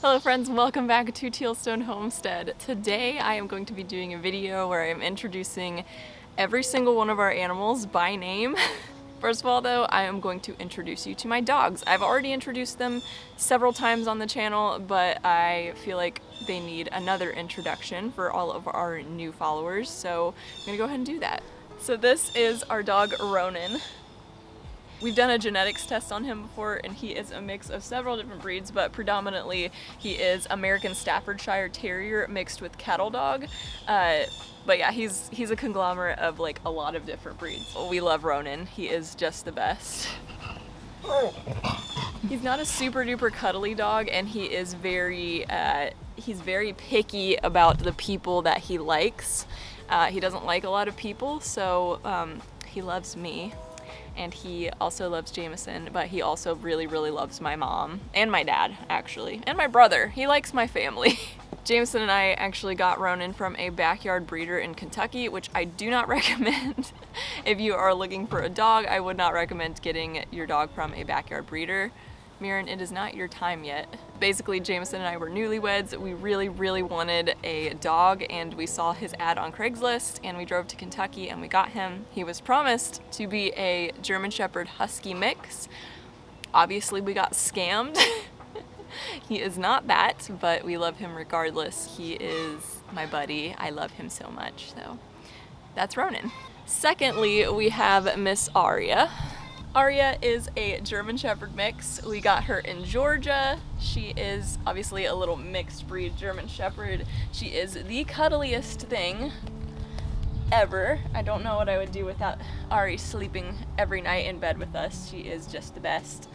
Hello friends, welcome back to Tealstone Homestead. Today I am going to be doing a video where I am introducing every single one of our animals by name. First of all though, I am going to introduce you to my dogs. I've already introduced them several times on the channel, but I feel like they need another introduction for all of our new followers, so I'm gonna go ahead and do that. So this is our dog Ronan. We've done a genetics test on him before, and he is a mix of several different breeds, but predominantly he is American Staffordshire Terrier mixed with cattle dog. But yeah, he's a conglomerate of like a lot of different breeds. We love Ronan. He is just the best. He's not a super duper cuddly dog, and he is he's very picky about the people that he likes. He doesn't like a lot of people, so he loves me. And he also loves Jameson, but he also really loves my mom and my dad, actually, and my brother. He likes my family. Jameson and I actually got Ronan from a backyard breeder in Kentucky, which I do not recommend. If you are looking for a dog, I would not recommend getting your dog from a backyard breeder. Mirren, it is not your time yet. Basically, Jameson and I were newlyweds. We really wanted a dog, and we saw his ad on Craigslist, and we drove to Kentucky and we got him. He was promised to be a German Shepherd Husky mix. Obviously, we got scammed. He is not that, but we love him regardless. He is my buddy. I love him so much, so that's Ronan. Secondly, we have Miss Aria. Aria is a German Shepherd mix. We got her in Georgia. She is obviously a little mixed breed German Shepherd. She is the cuddliest thing ever. I don't know what I would do without Ari sleeping every night in bed with us. She is just the best.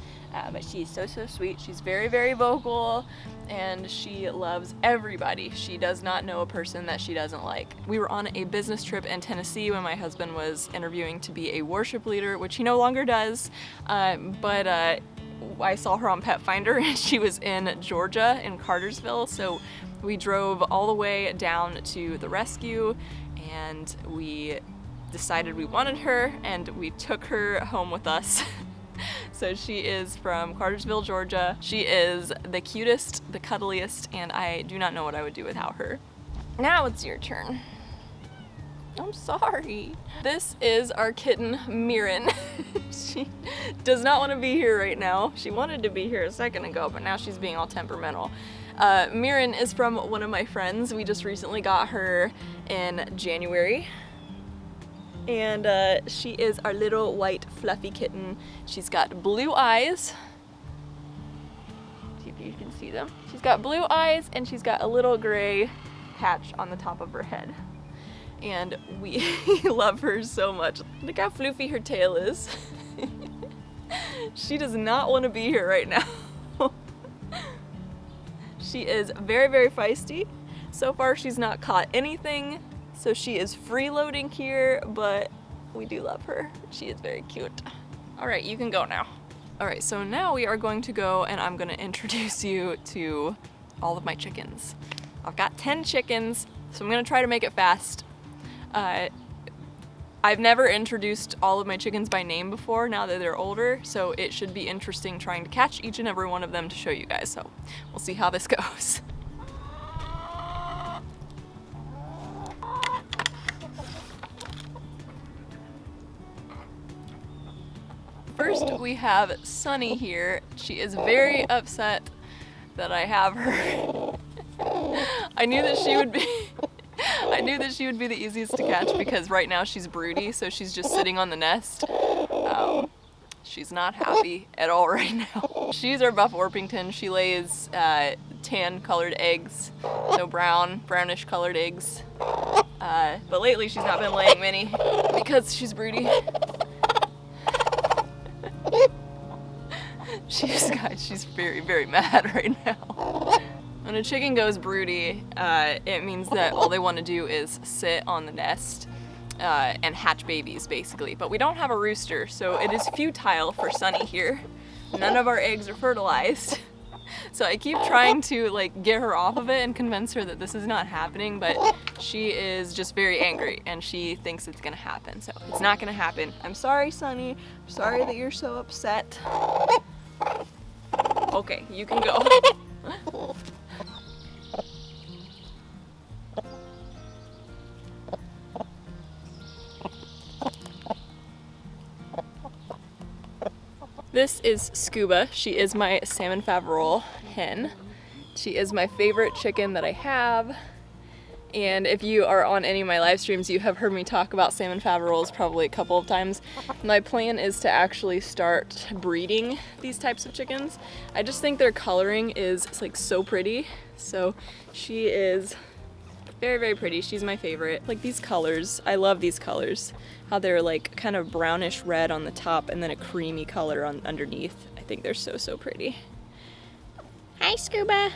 But she's so sweet. She's very vocal, and she loves everybody. She does not know a person that she doesn't like. We were on a business trip in Tennessee when my husband was interviewing to be a worship leader, which he no longer does, but I saw her on Pet Finder, and she was in Georgia, in Cartersville, so we drove all the way down to the rescue, and we decided we wanted her, and we took her home with us. So she is from Cartersville, Georgia. She is the cutest, the cuddliest, and I do not know what I would do without her. Now it's your turn. I'm sorry. This is our kitten, Mirren. She does not want to be here right now. She wanted to be here a second ago, but now she's being all temperamental. Mirren is from one of my friends. We just recently got her in January. And she is our little white fluffy kitten. She's got blue eyes. See if you can see them. She's got blue eyes, and she's got a little gray patch on the top of her head. And we love her so much. Look how floofy her tail is. She does not want to be here right now. She is very feisty. So far she's not caught anything. So she is freeloading here, but we do love her. She is very cute. All right, you can go now. All right, so now we are going to go, and I'm gonna introduce you to all of my chickens. I've got 10 chickens, so I'm gonna try to make it fast. I've never introduced all of my chickens by name before, now that they're older, so it should be interesting trying to catch each and every one of them to show you guys, so we'll see how this goes. First, we have Sunny here. She is very upset that I have her. I knew that she would be the easiest to catch because right now she's broody, so she's just sitting on the nest. She's not happy at all right now. She's our Buff Orpington. She lays tan colored eggs, so brownish colored eggs. But lately she's not been laying many because she's broody. She's very mad right now. When a chicken goes broody, it means that all they want to do is sit on the nest and hatch babies, basically. But we don't have a rooster, so it is futile for Sunny here. None of our eggs are fertilized. So I keep trying to like get her off of it and convince her that this is not happening, but she is just very angry and she thinks it's gonna happen. So it's not gonna happen. I'm sorry, Sunny. I'm sorry that you're so upset. Okay, you can go. This is Scuba. She is my salmon Faverolles hen. She is my favorite chicken that I have. And if you are on any of my live streams, you have heard me talk about salmon Faverolles probably a couple of times. My plan is to actually start breeding these types of chickens. I just think their coloring is like so pretty. So she is very, very pretty. She's my favorite. Like these colors, I love these colors. How they're like kind of brownish red on the top and then a creamy color on underneath. I think they're so, so pretty. Hi, Scuba.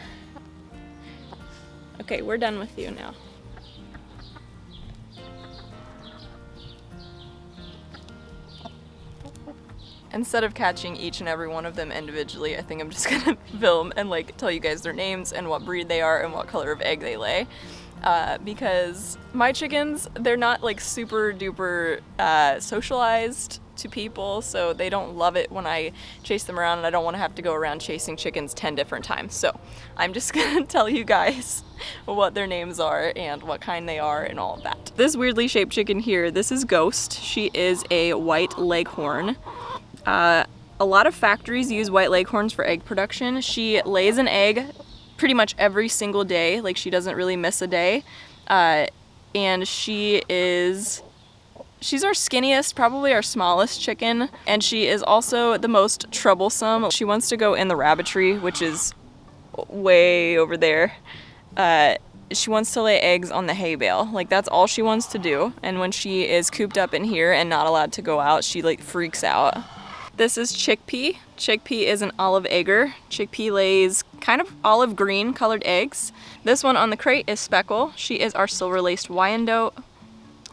Okay, we're done with you now. Instead of catching each and every one of them individually, I think I'm just gonna film and like tell you guys their names and what breed they are and what color of egg they lay. Because my chickens, they're not like super duper socialized to people, so they don't love it when I chase them around, and I don't want to have to go around chasing chickens 10 different times. So I'm just gonna tell you guys what their names are and what kind they are and all of that. This weirdly shaped chicken here, this is Ghost. She is a white Leghorn. A lot of factories use white Leghorns for egg production. She lays an egg pretty much every single day, like she doesn't really miss a day. And she's our skinniest, probably our smallest chicken, and she is also the most troublesome. She wants to go in the rabbitry, which is way over there. She wants to lay eggs on the hay bale. Like that's all she wants to do. And when she is cooped up in here and not allowed to go out, she like freaks out. This is Chickpea. Chickpea is an olive egger. Chickpea lays kind of olive green colored eggs. This one on the crate is Speckle. She is our silver-laced Wyandotte.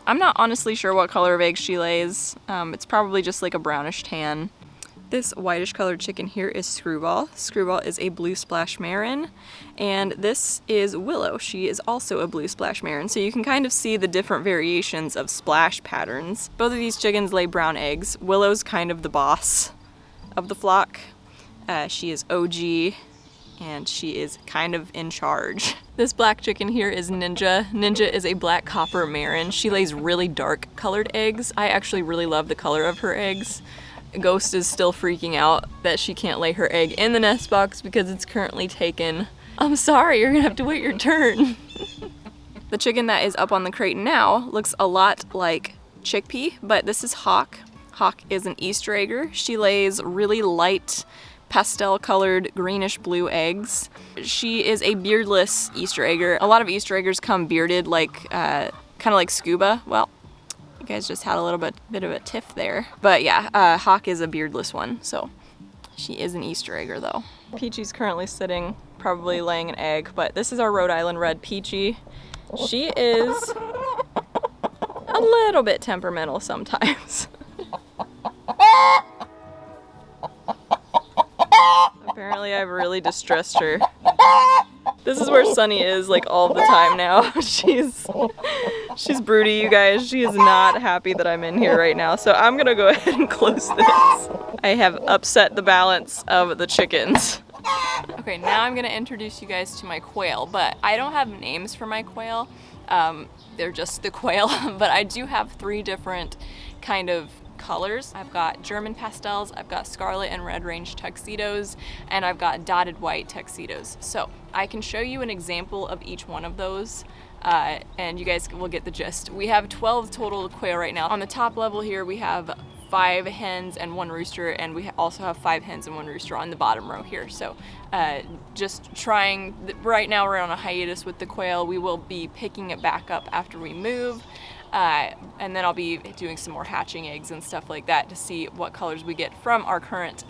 I'm not honestly sure what color of eggs she lays. It's probably just like a brownish tan. This whitish colored chicken here is Screwball. Screwball is a blue splash marin. And this is Willow. She is also a blue splash marin. So you can kind of see the different variations of splash patterns. Both of these chickens lay brown eggs. Willow's kind of the boss of the flock. She is OG and she is kind of in charge. This black chicken here is Ninja. Ninja is a black copper marin. She lays really dark colored eggs. I actually really love the color of her eggs. Ghost is still freaking out that she can't lay her egg in the nest box because it's currently taken. I'm sorry, you're gonna have to wait your turn. The chicken that is up on the crate now looks a lot like Chickpea, but this is Hawk. Hawk is an Easter egger. She lays really light pastel colored greenish blue eggs. She is a beardless Easter egger. A lot of Easter eggers come bearded, like kind of like Scuba. Well, you guys just had a little bit of a tiff there. But yeah, Hawk is a beardless one, so she is an Easter egger though. Peachy's currently sitting, probably laying an egg, but this is our Rhode Island Red Peachy. She is a little bit temperamental sometimes. Apparently I've really distressed her. This is where Sunny is like all the time now. She's broody, you guys. She is not happy that I'm in here right now. So I'm gonna go ahead and close this. I have upset the balance of the chickens. Okay, now I'm gonna introduce you guys to my quail, but I don't have names for my quail. They're just the quail, but I do have 3 different kind of colors. I've got German pastels, I've got scarlet and red range tuxedos, and I've got dotted white tuxedos. So I can show you an example of each one of those, and you guys will get the gist. We have 12 total quail right now. On the top level here we have 5 hens and 1 rooster, and we also have 5 hens and 1 rooster on the bottom row here. So just trying, right now we're on a hiatus with the quail. We will be picking it back up after we move. And then I'll be doing some more hatching eggs and stuff like that to see what colors we get from our current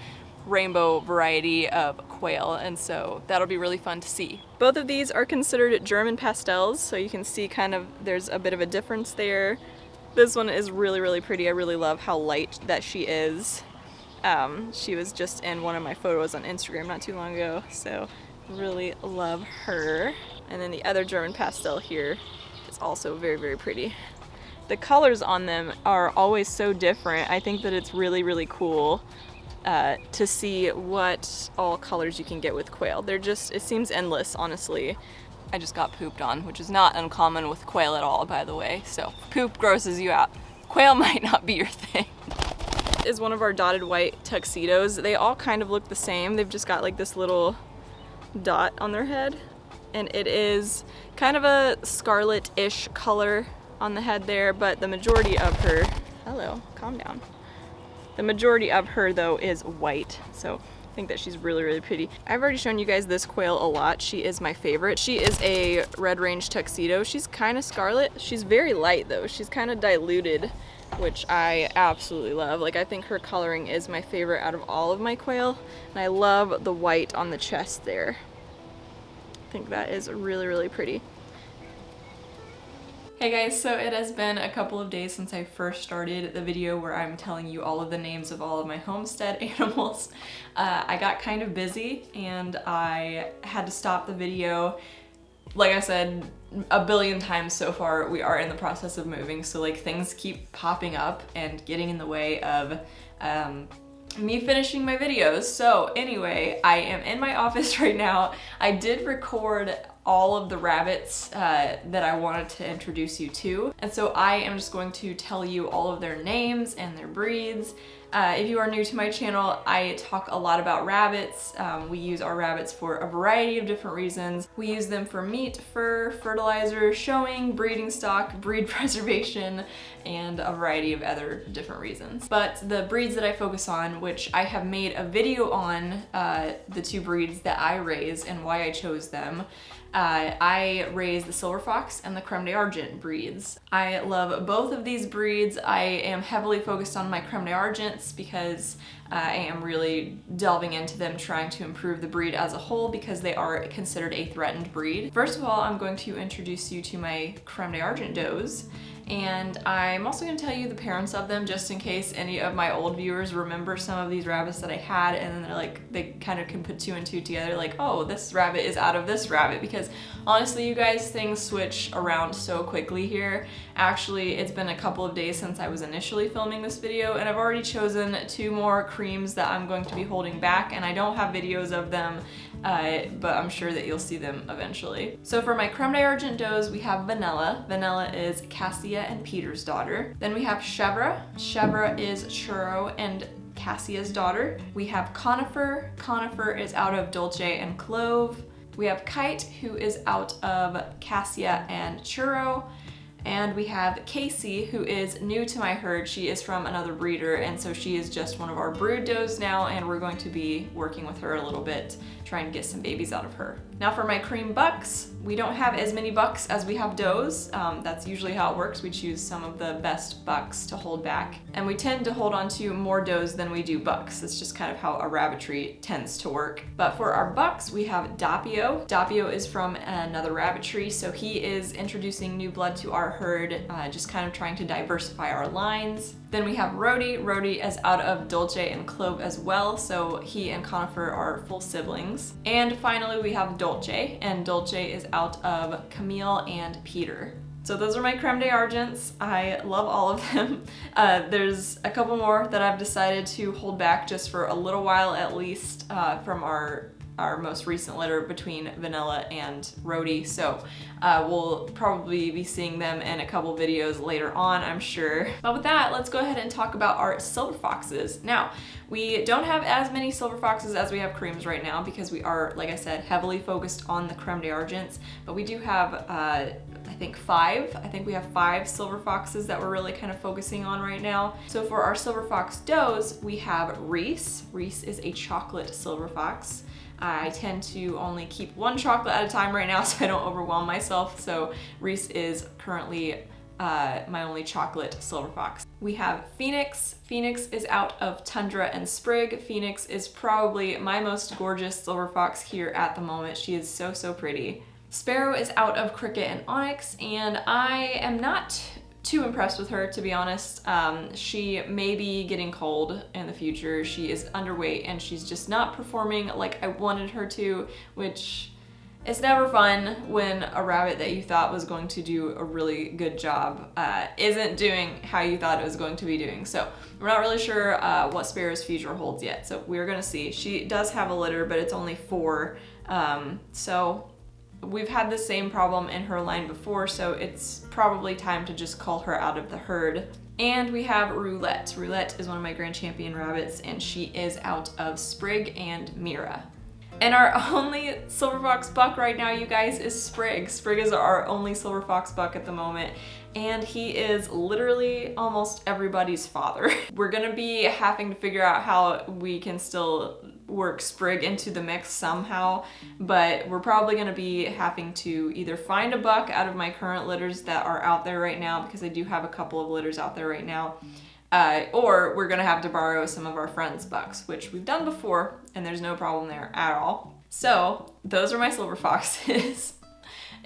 rainbow variety of quail, and so that'll be really fun to see. Both of these are considered German pastels, so you can see kind of there's a bit of a difference there. This one is really, really pretty. I really love how light that she is. She was just in one of my photos on Instagram not too long ago, so really love her. And then the other German pastel here is also very, very pretty. The colors on them are always so different. I think that it's really, really cool to see what all colors you can get with quail. They're just, it seems endless, honestly. I just got pooped on, which is not uncommon with quail at all, by the way. So poop grosses you out. Quail might not be your thing. is one of our dotted white tuxedos. They all kind of look the same. They've just got like this little dot on their head, and it is kind of a scarlet-ish color on the head there, but the majority of her, hello, calm down. The majority of her though is white, so I think that she's really, really pretty. I've already shown you guys this quail a lot. She is my favorite. She is a red range tuxedo. She's kind of scarlet. She's very light though. She's kind of diluted, which I absolutely love. Like, I think her coloring is my favorite out of all of my quail, and I love the white on the chest there. I think that is really, really pretty. Hey guys, so it has been a couple of days since I first started the video where I'm telling you all of the names of all of my homestead animals. I got kind of busy and I had to stop the video. Like I said a billion times so far, we are in the process of moving, so like things keep popping up and getting in the way of me finishing my videos. So anyway, I am in my office right now. I did record all of the rabbits that I wanted to introduce you to, and so I am just going to tell you all of their names and their breeds. If you are new to my channel, I talk a lot about rabbits. We use our rabbits for a variety of different reasons. We use them for meat, fur, fertilizer, showing, breeding stock, breed preservation, and a variety of other different reasons. But the breeds that I focus on, which I have made a video on, the two breeds that I raise and why I chose them. I raise the silver fox and the creme d'argent breeds. I love both of these breeds. I am heavily focused on my creme d'argents because I am really delving into them, trying to improve the breed as a whole because they are considered a threatened breed. First of all, I'm going to introduce you to my creme d'argent does. And I'm also going to tell you the parents of them just in case any of my old viewers remember some of these rabbits that I had, and then they're like, they kind of can put two and two together, like, oh, this rabbit is out of this rabbit, because honestly, you guys, things switch around so quickly here. Actually, it's been a couple of days since I was initially filming this video, and I've already chosen two more creams that I'm going to be holding back, and I don't have videos of them, but I'm sure that you'll see them eventually. So for my creme d'argent does, we have Vanilla. Vanilla is Cassia and Peter's daughter. Then we have Chevre. Chevre is Churro and Cassia's daughter. We have Conifer. Conifer is out of Dolce and Clove. We have Kite, who is out of Cassia and Churro. And we have Casey, who is new to my herd. She is from another breeder, and so she is just one of our brood does now, and we're going to be working with her a little bit, trying to get some babies out of her. Now for my cream bucks, we don't have as many bucks as we have does. That's usually how it works. We choose some of the best bucks to hold back, and we tend to hold on to more does than we do bucks. It's just kind of how a rabbitry tends to work. But for our bucks, we have Doppio. Doppio is from another rabbitry, so he is introducing new blood to our herd, just kind of trying to diversify our lines. Then we have Rhodey. Rhodey is out of Dolce and Clove as well, so he and Conifer are full siblings. And finally we have Dolce, and Dolce is out of Camille and Peter. So those are my creme d'argents. I love all of them. There's a couple more that I've decided to hold back just for a little while at least, from our most recent litter between Vanilla and Rhodey, so we'll probably be seeing them in a couple videos later on, I'm sure. But with that, let's go ahead and talk about our silver foxes. Now, we don't have as many silver foxes as we have creams right now because we are, like I said, heavily focused on the creme d'argents, but we do have I think we have 5 silver foxes that we're really kind of focusing on right now. So for our silver fox does, we have Reese. Reese is a chocolate silver fox. I tend to only keep one chocolate at a time right now so I don't overwhelm myself. So Reese is currently my only chocolate silver fox. We have Phoenix. Phoenix is out of Tundra and Sprig. Phoenix is probably my most gorgeous silver fox here at the moment. She is so, so pretty. Sparrow is out of Cricket and Onyx, and I am not too impressed with her, to be honest. She may be getting cold in the future. She is underweight and she's just not performing like I wanted her to, which is never fun when a rabbit that you thought was going to do a really good job isn't doing how you thought it was going to be doing. So we're not really sure what Sparrow's future holds yet, so we're gonna see. She does have a litter, but it's only 4, so we've had the same problem in her line before, so it's probably time to just cull her out of the herd. And we have Roulette. Roulette is one of my Grand Champion rabbits, and she is out of Sprig and Mira. And our only silver fox buck right now, you guys, is Sprig. Sprig is our only silver fox buck at the moment, and he is literally almost everybody's father. We're gonna be having to figure out how we can still work Sprig into the mix somehow, but we're probably gonna be having to either find a buck out of my current litters that are out there right now, because I do have a couple of litters out there right now, or we're gonna have to borrow some of our friends' bucks, which we've done before, and there's no problem there at all. So those are my silver foxes.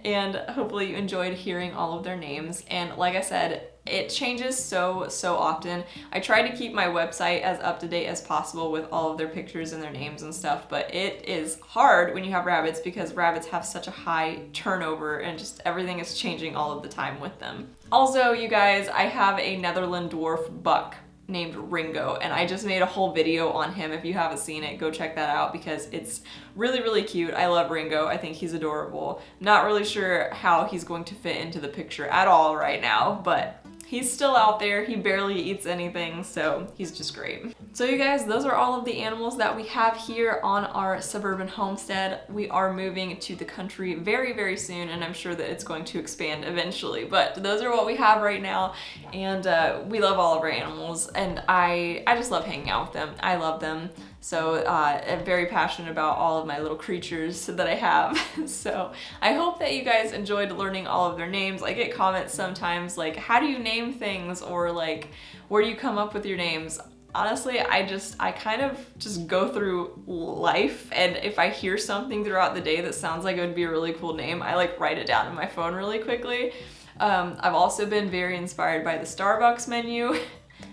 And hopefully you enjoyed hearing all of their names. And like I said, it changes so often. I try to keep my website as up to date as possible with all of their pictures and their names and stuff, but it is hard when you have rabbits because rabbits have such a high turnover and just everything is changing all of the time with them. Also, you guys, I have a Netherland dwarf buck named Ringo, and I just made a whole video on him. If you haven't seen it, go check that out because it's really cute. I love Ringo. I think he's adorable. Not really sure how he's going to fit into the picture at all right now, but he's still out there. He barely eats anything, so he's just great. So you guys, those are all of the animals that we have here on our suburban homestead. We are moving to the country very soon, and I'm sure that it's going to expand eventually, but those are what we have right now, and we love all of our animals, and I just love hanging out with them. I love them. So I'm very passionate about all of my little creatures that I have. So I hope that you guys enjoyed learning all of their names. I get comments sometimes like, how do you name things? Or like, where do you come up with your names? Honestly, I kind of just go through life, and if I hear something throughout the day that sounds like it would be a really cool name, I like write it down in my phone really quickly. I've also been very inspired by the Starbucks menu,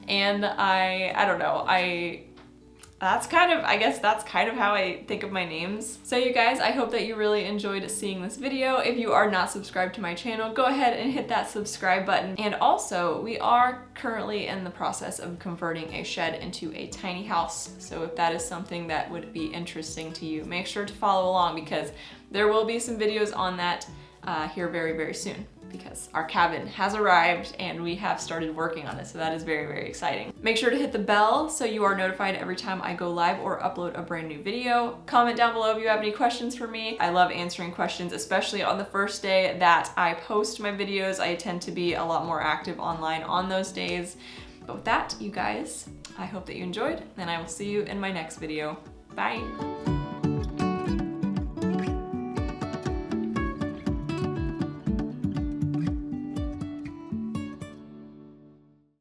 and I don't know, I guess that's kind of how I think of my names. So you guys, I hope that you really enjoyed seeing this video. If you are not subscribed to my channel, go ahead and hit that subscribe button. And also, we are currently in the process of converting a shed into a tiny house. So if that is something that would be interesting to you, make sure to follow along because there will be some videos on that here very soon, because our cabin has arrived and we have started working on it, so that is very exciting. Make sure to hit the bell so you are notified every time I go live or upload a brand new video. Comment down below if you have any questions for me. I love answering questions, especially on the first day that I post my videos. I tend to be a lot more active online on those days. But with that, you guys, I hope that you enjoyed, and I will see you in my next video. Bye!